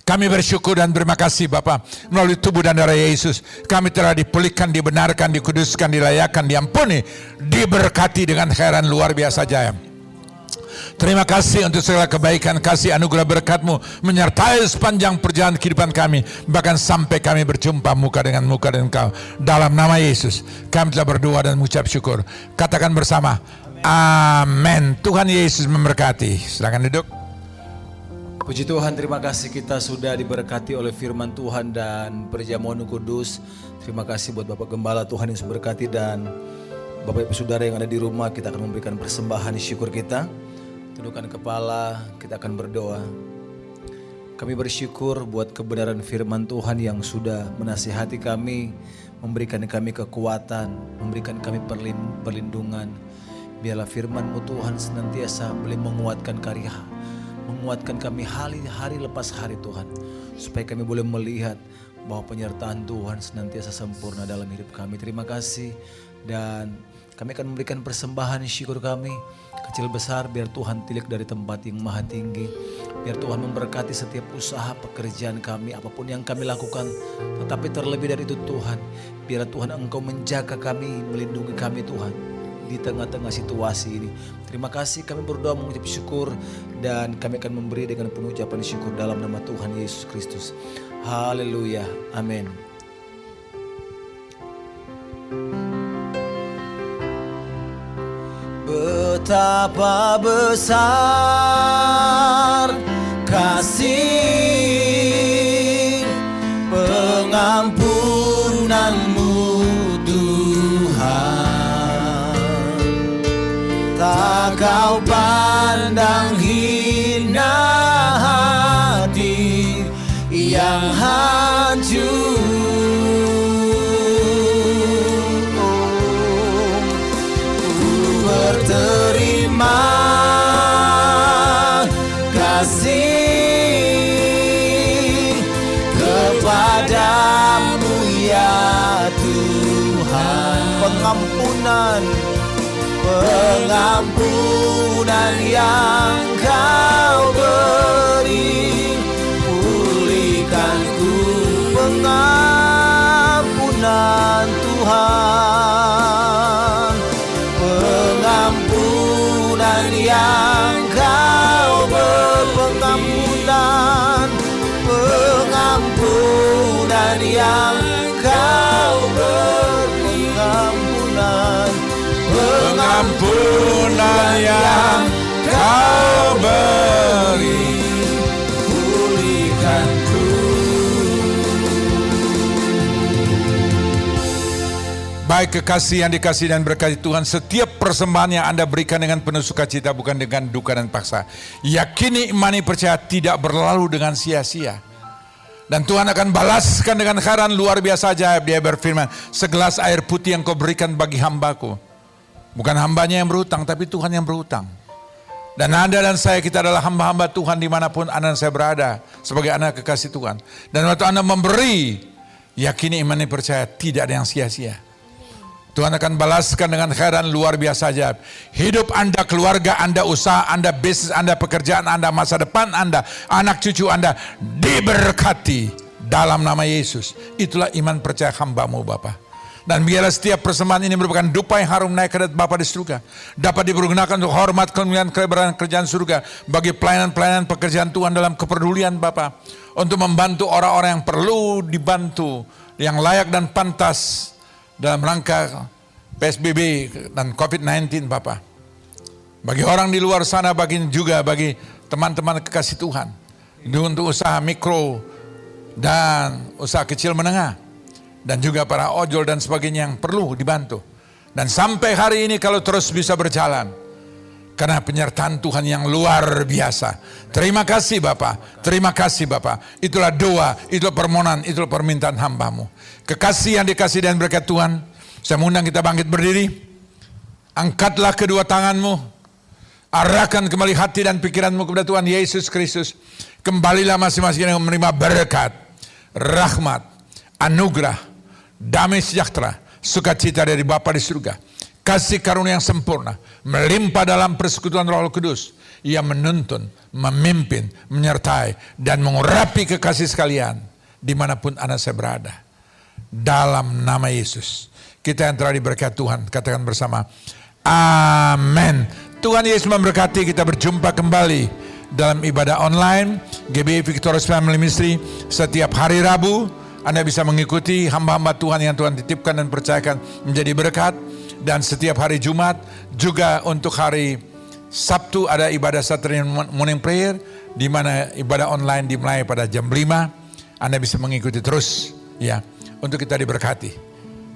Kami bersyukur dan berterima kasih Bapa, melalui tubuh dan darah Yesus kami telah dipulihkan, dibenarkan, dikuduskan, dilayakan, diampuni, diberkati dengan khairan luar biasa jaya. Terima kasih untuk segala kebaikan, kasih, anugerah, berkat-Mu menyertai sepanjang perjalanan kehidupan kami, bahkan sampai kami berjumpa muka dengan Engkau. Dalam nama Yesus kami telah berdoa dan mengucap syukur. Katakan bersama, amin. Tuhan Yesus memberkati. Silakan duduk. Puji Tuhan, terima kasih kita sudah diberkati oleh firman Tuhan dan perjamuan kudus. Terima kasih buat Bapak Gembala, Tuhan yang memberkati, dan Bapak Ibu Saudara yang ada di rumah. Kita akan memberikan persembahan syukur kita. Tundukkan kepala, kita akan berdoa. Kami bersyukur buat kebenaran firman Tuhan yang sudah menasihati kami, memberikan kami kekuatan, memberikan kami perlindungan. Biarlah firman-Mu Tuhan senantiasa boleh menguatkan menguatkan kami hari lepas hari Tuhan, supaya kami boleh melihat bahwa penyertaan Tuhan senantiasa sempurna dalam hidup kami. Terima kasih, dan kami akan memberikan persembahan syukur kami kecil besar, biar Tuhan tilik dari tempat yang maha tinggi. Biar Tuhan memberkati setiap usaha pekerjaan kami, apapun yang kami lakukan. Tetapi terlebih dari itu Tuhan, biar Tuhan Engkau menjaga kami, melindungi kami Tuhan di tengah-tengah situasi ini. Terima kasih, kami berdoa mengucap syukur, dan kami akan memberi dengan penuh ucapan syukur dalam nama Tuhan Yesus Kristus. Haleluya, amin. Betapa besar kasih pengampunan-Mu Tuhan, tak Kau pandang hina hati yang hancur. Terima kasih kepadamu ya Tuhan. Pengampunan yang Kau beri, pulihkanku. Pengampunan Tuhan, pengampunan yang Kau berpengampunan, pengampunan yang Kau berpengampunan, pengampunan yang Kau beri, pulihkanku. Baik kekasih yang dikasihi dan berkati Tuhan, setiap persembahan yang Anda berikan dengan penuh sukacita, bukan dengan duka dan paksa. Yakini, imani, percaya tidak berlalu dengan sia-sia. Dan Tuhan akan balaskan dengan khairan luar biasa ajaib. Dia berfirman, segelas air putih yang Kau berikan bagi hambaku. Bukan hambanya yang berhutang, tapi Tuhan yang berhutang. Dan Anda dan saya, kita adalah hamba-hamba Tuhan dimanapun Anda dan saya berada, sebagai anak kekasih Tuhan. Dan waktu Anda memberi, yakini, imani, percaya tidak ada yang sia-sia. Tuhan akan balaskan dengan khairan luar biasa ajaib. Hidup Anda, keluarga Anda, usaha Anda, bisnis Anda, pekerjaan Anda, masa depan Anda, anak cucu Anda diberkati dalam nama Yesus. Itulah iman percaya hamba-Mu Bapa. Dan biarlah setiap persembahan ini merupakan dupa yang harum naik ke hadirat Bapa di surga, dapat dipergunakan untuk hormat, kemuliaan, kelebaran kerjaan surga, bagi pelayanan-pelayanan pekerjaan Tuhan dalam kepedulian Bapa, untuk membantu orang-orang yang perlu dibantu, yang layak dan pantas dalam rangka PSBB dan COVID-19 Bapak. Bagi orang di luar sana, bagi teman-teman kekasih Tuhan, untuk usaha mikro dan usaha kecil menengah, dan juga para ojol dan sebagainya yang perlu dibantu. Dan sampai hari ini kalau terus bisa berjalan, karena penyertaan Tuhan yang luar biasa. Terima kasih Bapak, terima kasih Bapak. Itulah doa, itulah permohonan, itulah permintaan hamba-Mu. Kekasih yang dikasih dan berkat Tuhan, saya mengundang kita bangkit berdiri. Angkatlah kedua tanganmu, arahkan kembali hati dan pikiranmu kepada Tuhan Yesus Kristus. Kembalilah masing-masing yang menerima berkat, rahmat, anugerah, damai sejahtera, sukacita dari Bapa di surga. Kasih karunia yang sempurna melimpah dalam persekutuan Roh Kudus. Ia menuntun, memimpin, menyertai, dan mengurapi kekasih sekalian dimanapun Anda saya berada. Dalam nama Yesus, kita yang telah diberkati Tuhan, katakan bersama, amin. Tuhan Yesus memberkati. Kita berjumpa kembali dalam ibadah online GBI Victorious Family Ministry setiap hari Rabu. Anda bisa mengikuti hamba-hamba Tuhan yang Tuhan titipkan dan percayakan menjadi berkat. Dan setiap hari Jumat, juga untuk hari Sabtu ada ibadah Saturday Morning Prayer, di mana ibadah online dimulai pada jam 5. Anda bisa mengikuti terus ya, untuk kita diberkati.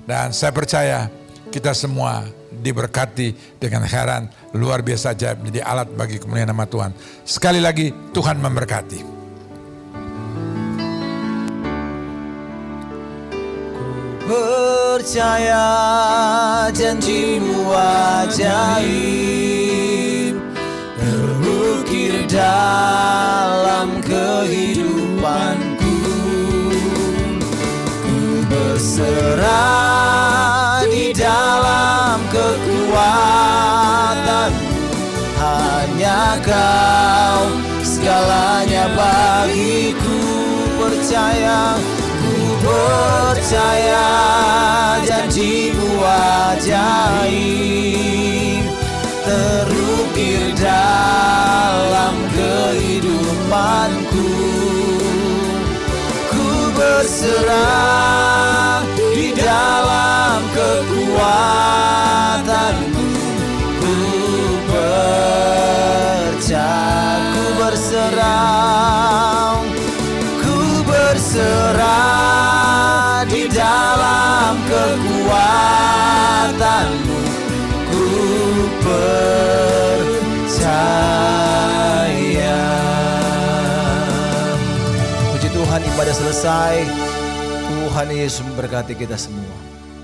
Dan saya percaya kita semua diberkati dengan heran luar biasa ajaib, menjadi alat bagi kemuliaan nama Tuhan. Sekali lagi Tuhan memberkati. Percaya janji-Mu ajaib terukir dalam kehidupanku. Ku berserah di dalam kekuatan, hanya Kau segalanya bagiku. Percaya, ku percaya janji-Mu ajaib terukir dalam kehidupanku. Ku berserah di dalam kekuatan-Mu. Ku percaya, ku berserah, ku berserah di dalam kekuatan-Mu. Ku percaya. Puji Tuhan, ibadah selesai. Tuhan Yesus memberkati kita semua.